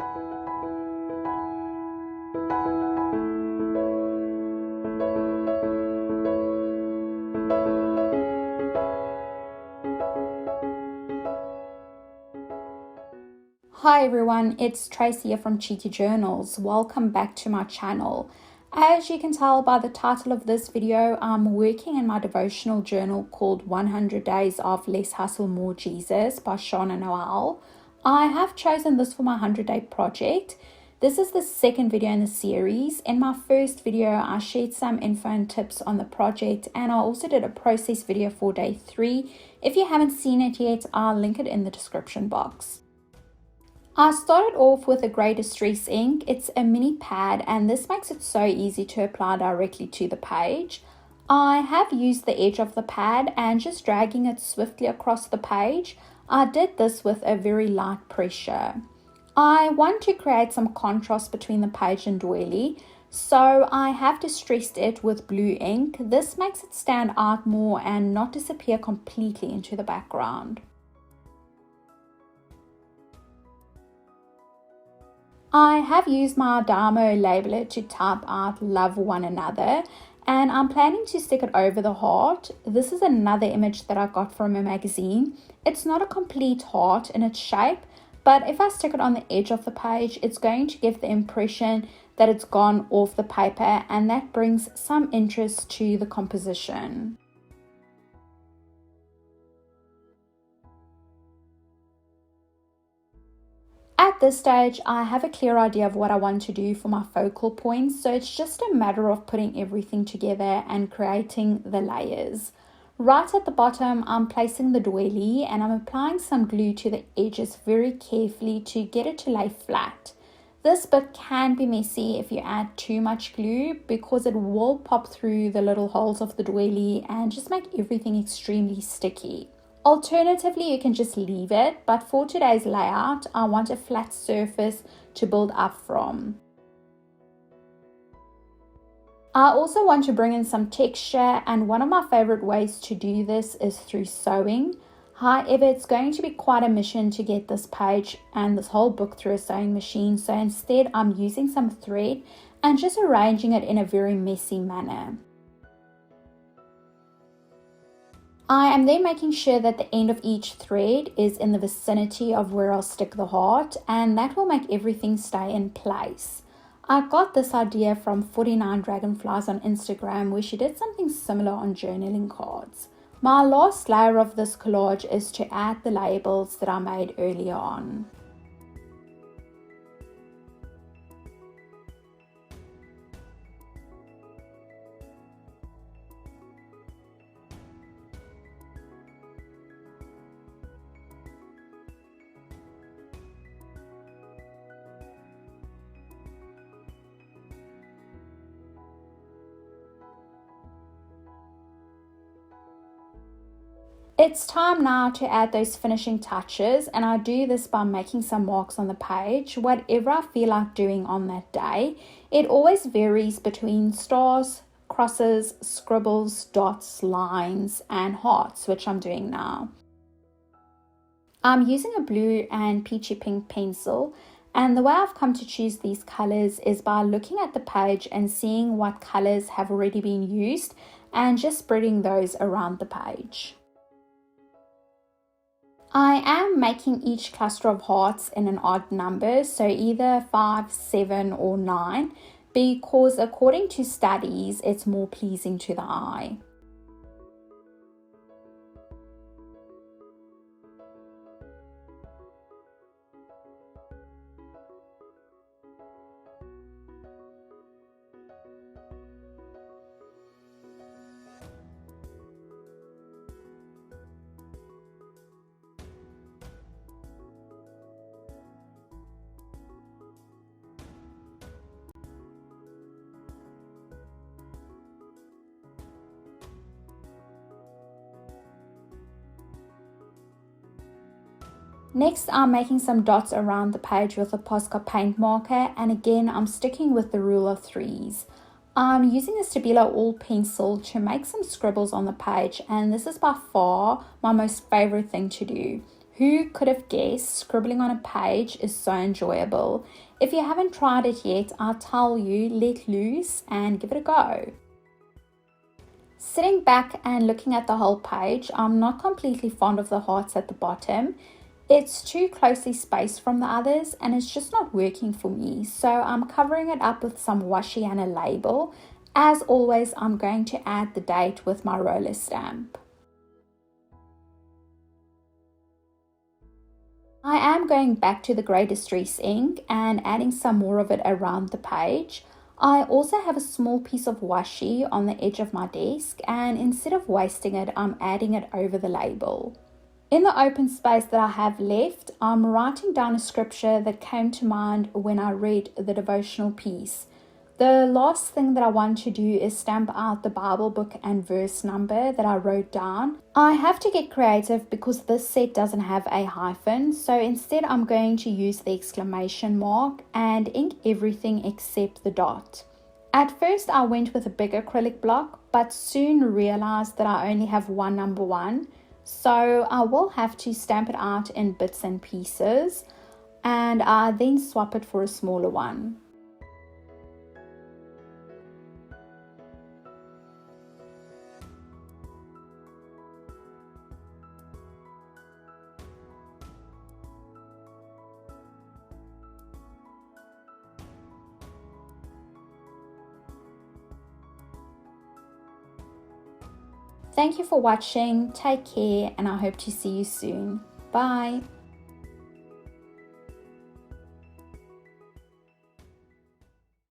Hi everyone, it's Tracy here from Cheeky Journals. Welcome back to my channel. As you can tell by the title of this video, I'm working in my devotional journal called 100 Days of Less Hustle, More Jesus by Shanna Noel. I have chosen this for my 100-day project. This is the second video in the series. In my first video, I shared some info and tips on the project, and I also did a process video for day 3. If you haven't seen it yet, I'll link it in the description box. I started off with a grey distress ink. It's a mini pad and this makes it so easy to apply directly to the page. I have used the edge of the pad and just dragging it swiftly across the page. I did this with a very light pressure. I want to create some contrast between the page and doily, so I have distressed it with blue ink. This makes it stand out more and not disappear completely into the background. I have used my Damo labeler to type out love one another, and I'm planning to stick it over the heart. This is another image that I got from a magazine. It's not a complete heart in its shape, but if I stick it on the edge of the page, it's going to give the impression that it's gone off the paper, and that brings some interest to the composition. At this stage, I have a clear idea of what I want to do for my focal points, so it's just a matter of putting everything together and creating the layers. Right at the bottom, I'm placing the doily and I'm applying some glue to the edges very carefully to get it to lay flat. This bit can be messy if you add too much glue because it will pop through the little holes of the doily and just make everything extremely sticky. Alternatively, you can just leave it, but for today's layout, I want a flat surface to build up from. I also want to bring in some texture, and one of my favorite ways to do this is through sewing. However, it's going to be quite a mission to get this page and this whole book through a sewing machine, so instead I'm using some thread and just arranging it in a very messy manner. I am then making sure that the end of each thread is in the vicinity of where I'll stick the heart, and that will make everything stay in place. I got this idea from 49 Dragonflies on Instagram, where she did something similar on journaling cards. My last layer of this collage is to add the labels that I made earlier on. It's time now to add those finishing touches, and I do this by making some marks on the page, whatever I feel like doing on that day. It always varies between stars, crosses, scribbles, dots, lines, and hearts, which I'm doing now. I'm using a blue and peachy pink pencil, and the way I've come to choose these colors is by looking at the page and seeing what colors have already been used and just spreading those around the page. I am making each cluster of hearts in an odd number, so either 5, 7 or 9, because according to studies, it's more pleasing to the eye. Next, I'm making some dots around the page with a Posca paint marker, and again I'm sticking with the rule of threes. I'm using a Stabilo all pencil to make some scribbles on the page, and this is by far my most favorite thing to do. Who could have guessed scribbling on a page is so enjoyable? If you haven't tried it yet, I'll tell you, let loose and give it a go. Sitting back and looking at the whole page, I'm not completely fond of the hearts at the bottom. It's too closely spaced from the others and it's just not working for me. So I'm covering it up with some washi and a label. As always, I'm going to add the date with my roller stamp. I am going back to the grey distress ink and adding some more of it around the page. I also have a small piece of washi on the edge of my desk, and instead of wasting it, I'm adding it over the label. In the open space that I have left, I'm writing down a scripture that came to mind when I read the devotional piece. The last thing that I want to do is stamp out the Bible book and verse number that I wrote down. I have to get creative because this set doesn't have a hyphen, so instead I'm going to use the exclamation mark and ink everything except the dot. At first I went with a big acrylic block, but soon realized that I only have one number 1, so I will have to stamp it out in bits and pieces, and I then swap it for a smaller one. Thank you for watching, take care, and I hope to see you soon. Bye.